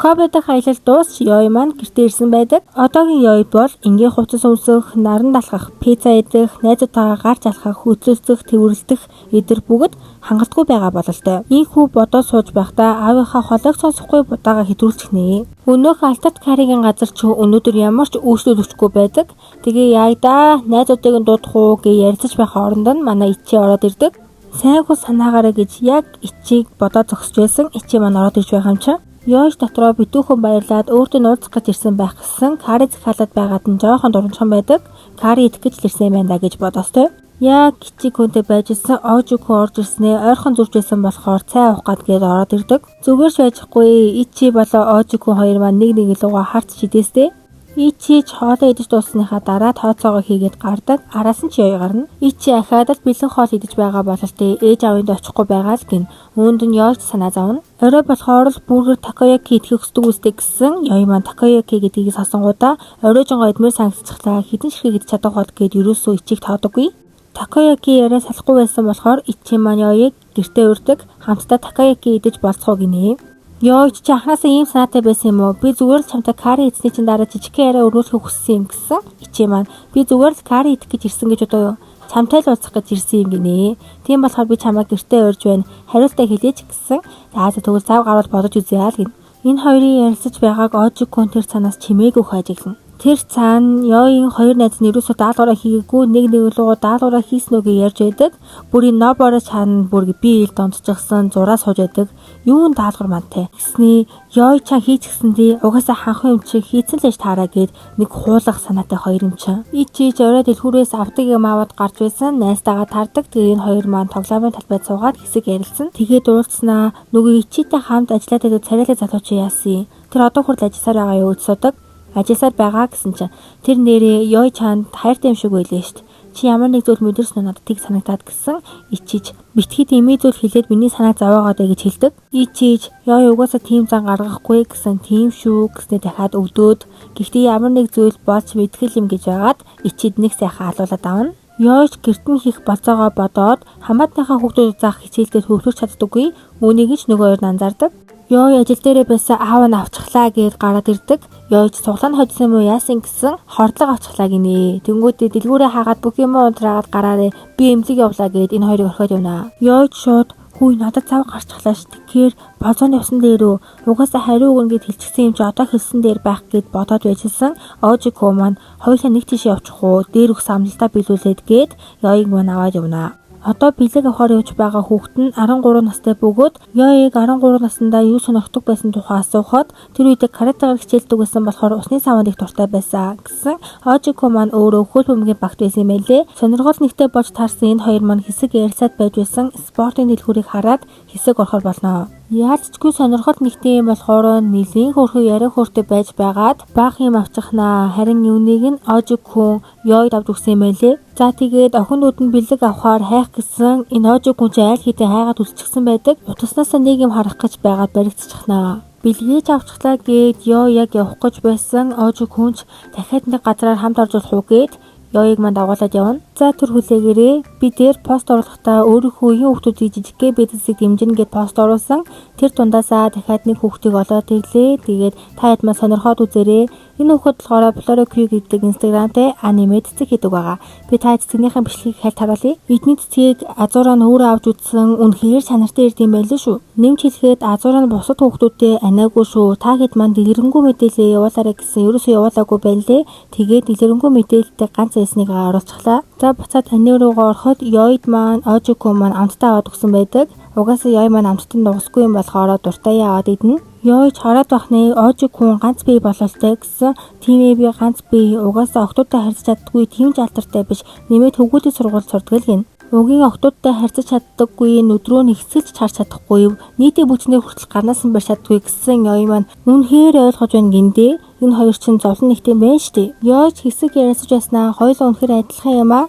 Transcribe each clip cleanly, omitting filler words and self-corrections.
Ковид аялал дуусч Ёй маань гэртээ ирсэн байдаг. Одоогийн Ёй бол энгийн хувцас өмсөх, наран далхах, пицца идэх, найзуудтайгаа гарч алхах, хөтлөлцөх, тэвэрлэх эдэр бүгд хангалтгүй байгаа бололтой. Ийхүү бодоод сууж байхдаа аавынхаа холойг сонсохгүй будаага хэдрүүлчих нэ. Өнөөх алтарт каригийн газар ч өнөөдөр ямар ч өөрчлөлт өгөхгүй байдаг. Тэгээ яг да найзуудыг нь дуудах уу гэж ярилцаж байх оронд нь манай ичи ороод ирдэг. Сайнхуу санаагаараа гэж яг ичиг бодоод зогсож байсан. Ичи маань ороод ирж байгаа юм чинь. Ёж дотроо битүүхэн баярлаад өөртөө нууцлах гэж ирсэн байх гэсэн Кари захиалаад байгаад нь жоохон дурамчхан байдаг. Кари идэх гэж ирсэн юм байна гэж бодостой. Яг ичиг хүнтэй байжсэн Ожико орж ирснээ ойрхон зуржсэн болохоор цай уух гээд ороод ирдэг. Зүгээрч байжхгүй ичи болоо Ожико хоёр маань нэг лугаа харц шидээстэй. Ичи ч хоолоо идэж дууссныхаа дараа тооцоогоо хийгээд гардаг. Араас нь ч Ёй гарна. Ичи ахаад л бэлэн хоол идэж байгаа бололтой ээж аавынд очихгүй байгаа л гин. Үүнд нь Ёж санаа зовно. Орой болохоор л бургер такояки идэх хүсдэг үстэй гэсэн Ёй маань такояки гэдгийг сонсонгуудаа оройжонгоо идмээр санагдчихлаа. Хідэн ширхэг идэж чадах хол гээд ерөөсөө ичиг тоодоггүй. Такояки яриа салахгүй байсан болохоор ичи маань Ёйыг гэртээ урьдаг. Хамтдаа такояки идэж болцгоо гинэ. Ёй чи анхнаасаа ийм санаатай байсан юм уу? Би зүгээр л чамтай кари идсний чинь дараа жижигхэн яриа өрнүүлэхийг хүссэн юм гэсэн. Ичи маань би зүгээр л кари идэх гэж ирсэн гэж бодоо юу? Чамтай л уулзах гэж ирсэн юм гинэ. Тийм болохоор би чамаа гэртээ урьж байна. Хариултаа хэлээч гэсэн. За тэгвэл цав гарвал бодож үзье аа л гин. Энэ хоёрын ярилцаж байгааг Ожикон тэр цаанаас чимээг өгөх ажиглана. Тэр цаана Ёйгийн хоёр найз нь ерөөсөө даалгавраа хийгээгүй нэг лугаа даалгавраа хийсэн үгээ ярьж байдаг. Бүрийн ноборо чаана бүр би ил донцчихсан зураа сууж байдаг. Юун даалгавар мантай. Гэсний Ёй чан хийчихсэндээ угаасаа ханхан юм чи хийцэн л ш таараа гэд нэг хуулах санаатай хоёр юм чинь. Ичиж орой дэлгүүрээс авдаг юм аваад гарч байсан. Найстайгаа тардаг. Тэгээ энэ хоёр маань тоглоомын талбайд суугаад хэсэг ярилцсан. Тэгээд уулзнаа нөгөө ичитэй хамт ажиллаад байдаг царайлаг залууч яасан. Тэр одоо хүртэл ажилласаар байгаа юу гэж судаг. Ажилласаар байгаа гэсэн чинь тэр нэрээ Ёй чанд хайртай юм шиг байлээ штт. Чи ямар нэг зүйл мэдэрсэн надад тийг санагдаад гэсэн. Ичиж битгий тиймээ зүйл хэлээд миний санааг зовоогоод гэж хэлдэг. Ичиж Ёй угаасаа тийм зан гаргахгүй гэсэн тийм шүү гэснээр дахиад өвдөөд гэхдээ ямар нэг зүйл болж мэдгэл юм гэж байгаад ичид нэг сайхан алуулаад авна. Ёж гэртэн хийх болцоогоо бодоод хамаатныхаа хүүхдүүд заах хичээлдээ хөвлөж чаддаггүй. Үүнийг ч нөгөө хоёр нь анзаардаг. Ёй ажил дээрээ байсан аав нь авчихлаа гэж гараад ирдэг. Ёж цуглаан хоцсон юм уу яасан гэсэн хордлого авчихлаа гинэ. Тэнгүүдээ дэлгүүрээ хаагаад бүх юм унтраагаад гараарэ би эмзэг явлаа гэд энэ хоёрыг орхиод явна. Ёж шууд хүй надад цав гарчихлаа ш. Тэгэхээр болзооны усан дээрөө угаасаа хариу өгнө гэд хэлчихсэн юм чи одоо хэлсэн дээр байх гэд бодоод байжсэн. Ожико маань хоёулаа нэг тийш явчих уу дээр өгс амлалтаа биелүүлээд гэд Ёйг маань аваад явна. Одоо бэлэг авахаар явж байгаа хүүхэд нь 13 настай бөгөөд Ёйг 13 наснда юу сонирхдог байсан тухай асуухад тэр үедээ каратегаар хичээлдэг байсан болохоор усны саванд их дуртай байсан гэсэн. Ожико маань өөрөө хөл бөмбөгийн багт байсан юм байлээ. Сонирхол нэгтэй болж таарсан энэ хоёр маань хэсэг ярилцаад байж байсан спортын дэлгүүрийг хараад хэсэг орохор болно. Яалтчгүй сонирхол нэгтэй юм болохоор нэлийн хөрхөө яриа хөөртэй байж байгаад баах юм авчихнаа. Харин юуныг нь Ожико Ёйд авч өгсөн юм байлээ. За тэгээд охинууд нь бэлэг авахаар хайх гэсэн энэ Ожико ч айл хэдийн хайгаад үлсчихсэн байдаг. Утаснасаа нэг юм харах гэж байгаад баригдчихнаа. Бэлгээж авчихлаа гээд Ёй яг явах гэж байсан. Ожико ч дахиад нэг газараар хамт орж болох уу гээд Ёйг манд агуулад явна. За түр хүлээгээрээ би дээр пост оруулахдаа өөрийнхөө үеийн хүүхдүүдийг жижигхэн бизнесийг дэмжинэ гэд пост оруулсан. Тэр дундаасаа дахиад нэг хүүхдийг олоод ирлээ. Тэгээд та хэд маань сонирхоод үзээрэй. Энэ хүүхэд болохоор Flora-Q гэдэг инстаграмтай аниме цэцэг хийдэг байгаа. Би та цэцгийнхээ бичлэгийг хальт харуулъя. Эдний цэцгийг Азураа нь өөрөө авч үзсэн. Үнэхээр чанартай ирд юм байлээ шүү. Нэмж хэлэхэд Азураа нь бусад хүүхдүүдтэй анаагүй шүү. Та хэд маань дэлгэрэнгүй мэдээлэл явуулаарай гэсэн ерөөсөө явуулаагүй байлээ. Тэгээд дэлгэрэнгүй мэдээлэлтэй ганц ясныг оруулчихлаа. За буцаад таны руугаа ороход Ёйд маань Ожико маань амттай аваад өгсөн байдаг. Угаасаа Ёй маань амттан дуусгүй юм болохоор дуртай яваад идэнэ. Ёж хараад бахны Ожико ганц бие бололтой гэсэн. Тийм ээ би ганц бие угаасаа охтуудтай харьцаж чаддаггүй тийм ч алдартай биш. Нэмээд хөвгүүдийн сургууль сурдаг л гин. Угийн охтуудтай харьцаж чаддаггүй нүдрөө нэгсэлж харж чадахгүй. Нийтийн бүчнээ хүртэл гарнаас нь барьж чаддаггүй гэсэн Ёй маань үнэхээр ойлгож байна гиндээ. Энэ хоёр чинь зовлон нэгтэй байна штэ. Ёж хэсэг яриасаж байснаа хоёулаа үнэхээр адилхан юм аа.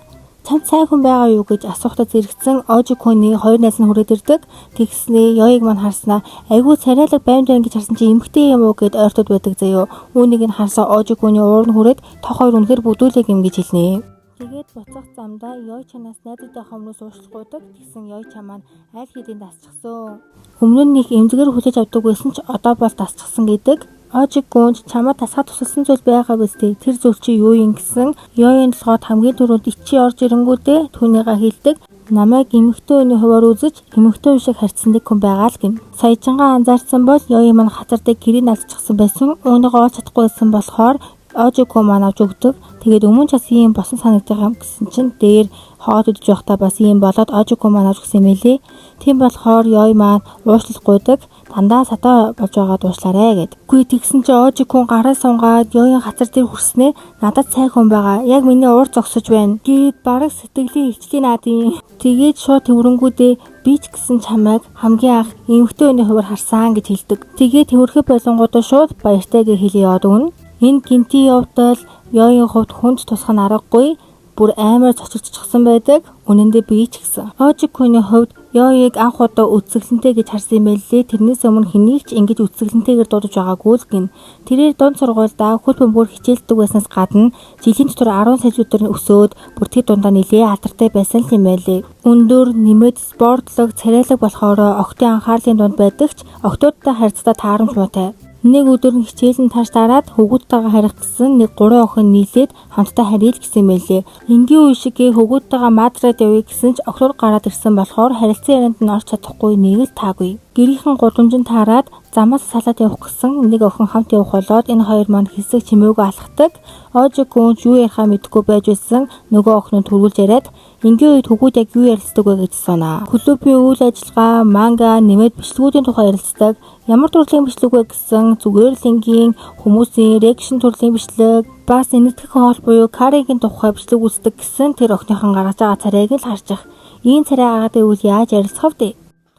Чамд сайн хүн байгаа юу гэж асуухтаа зэрэгцэн Ожиконы хоёр найз нь хүрээд ирдэг. Тэгснээ Ёйг маань харснаа айгүй царайлаг баймд байна гэж харсан чи эмхтэй юм уу гэд ойртод байдаг заяо. Үүнийг нь харсан Ожиконы уур нь хүрээд тох хоёр үнэхээр бүдүүлэг юм гэж хэлнэ. Тэгээд буцах замдаа ёй чанаас найзуудтай хомноос уушлахгүйдэг тэгсэн ёй чамаа аль хэдийн дасчихсан. Өмнө нь их эмзэгээр хүлээж авдаг байсан ч одоо бол дасчихсан гэдэг. Ожиггүнд чамаа тасгаад тусалсан зүйл байгаа биз дээ. Тэр зүйл чи юу юм гэсэн ёйн толгойд хамгийн түрүүнд ичи орж ирэнгүүтээ түүнийгээ хэлдэг. Намайг эмэгтэй хүний хуваар үзэж эмэгтэй хүн шиг харьцсан хүн байгаа л гин. Саяжингаа анзаарсан бол ёй маань хатар дээр гэрийг алдчихсан байсан. Өөрийгөө олж чадахгүй байсан болохоор Ожиггүй маань авч өгдөг. Тэгээд өмнө ч бас ийм босон санагдах юм гэсэн чинь дээр хоод идэж байхдаа бас ийм болоод Ожиггүй маань авч өгсөн юм элэ. Тийм болохоор ёй маань уушлахгүйдэг. Дандаа сатаа болж байгаад уушлаарэ гэд. Үгүй тэгсэн чи Ожиггүй гараа сунгаад ёйн хацар дээр хүрснээ надад цай хүн байгаа. Яг миний уур зогсож байна. Гээд бараг сэтгэлийн илчлийн наадын. Тэгээд шууд төврөнгүүдээ би ч гэсэн чамайг хамгийн анх эмэгтэй хүний хуваар харсан гэж хэлдэг. Тэгээд төвөрхөй болонгуудаа шууд баяртай гэж хэлээ яваад өгнө. Энэ гинти явдал ёйн хувьд хүнд тусах нь аргагүй бүр амар цочирдчихсан байдаг. Үнэн дээр би ч гэсэн. Ожиггүйний хувьд ёйг анх удаа үсгэлэнтэй гэж харсан юм байлээ. Тэрнээс өмнө хэнийг ч ингэж үсгэлэнтэйгээр дуудаж байгаагүй л гин. Тэрээр дунд сургуульдаа хөл бөмбөр хичээлдэг байснаас гадна жилийн дотор 10 сая өдөр өсөөд бүр тэр дундаа нэлээ алдартай байсан юм байлээ. Өндөр нэмээд спортлог, царайлаг болохоор охтын анхаарлын дунд байдаг ч охтуудтай харьцаа таарамж муутай. Нэг өдөр нь хичээлэн тааш дараад хөвгүүдтэйгээ харих гэсэн нэг 3 охин нийлээд хамтдаа харьяал гэсэн юм байлээ. Энгийн үе шиг хөвгүүдтэйгээ мадраад явъя гэсэн ч охлоор гараад ирсэн болохоор харилцан ярианд нь орч чадахгүй нэг л таагүй. Гэрийнхэн гудамжинд таарад замаас салаад явах гэсэн нэг охин хамт явах болоод энэ хоёр маань хэсэг чимээгөө алхдаг. Ожиггүй юу ярихаа мэдэхгүй байж байсан нөгөө охин нь төрүүлж яриад энгийн үед хөвгүүд яг юу ярилцдаг вэ гэж санаа. Клубийн үйл ажиллагаа, манга, нэмээд бичлэгүүдийн тухай ярилцдаг. Ямар төрлийн бичлэг вэ гэсэн зүгээр л энгийн хүмүүсийн реакшн төрлийн бичлэг, бас энэтхэг хоол буюу каригийн тухай бичлэг үздэг гэсэн тэр охиныхон гаргаж байгаа царайг л харж ах. Ийм царай агаад ивэл яаж ярилцах вэ?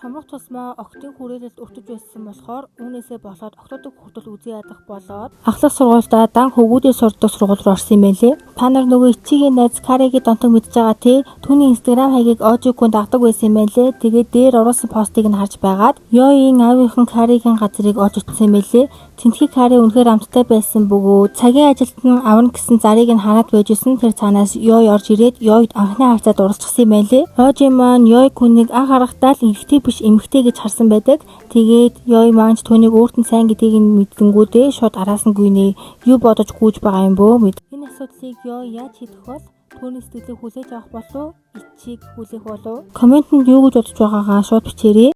Томрох тусмаа охтын хүрээлэлд өртөж байсан болохоор үүнээсээ болоод охтуудыг хүртэл үзий ядах болоод ахлах сургуультай дан хөвгүүдийн сурдаг сургууль руу орсон юм байлээ. Та нар нөгөө ичигийн найз Каригийн донтог мэдж байгаа тий. Түүний инстаграм хаягийг Ожиггүй дагдаг байсан юм байлээ. Тэгээд дээр оруулсан постыг нь харж байгаад ёйн аавынхан Каригийн газрыг олж утсан юм байлээ. Тэнтхий Кари үнэхээр амттай байсан бөгөөд цагийн ажилд нь авна гэсэн зарыг нь хараад байжсэн тэр цаанаас ёй орж ирээд ёйд анхны хавцаад уралчихсан юм байлээ. Ожи маань ёй хүнийг анх харахтаа л эрэгтэй биш эмэгтэй гэж харсан байдаг. Тэгээд ёй маань түүнийг өөрт нь сайн гэдгийг нь мэдгэнгүүдээ шууд араас нь гүйнэ. Юу бодож гүйж байгаа юм бөө мэд. Энэ асуудлыг ёй яаж хийх вэ? Түүний сэтгэлийг хүлээж авах болов уу? Ичиг хүлээх болов уу? Комментэнд юу гэж бодож байгаагаа шууд бичээрэй.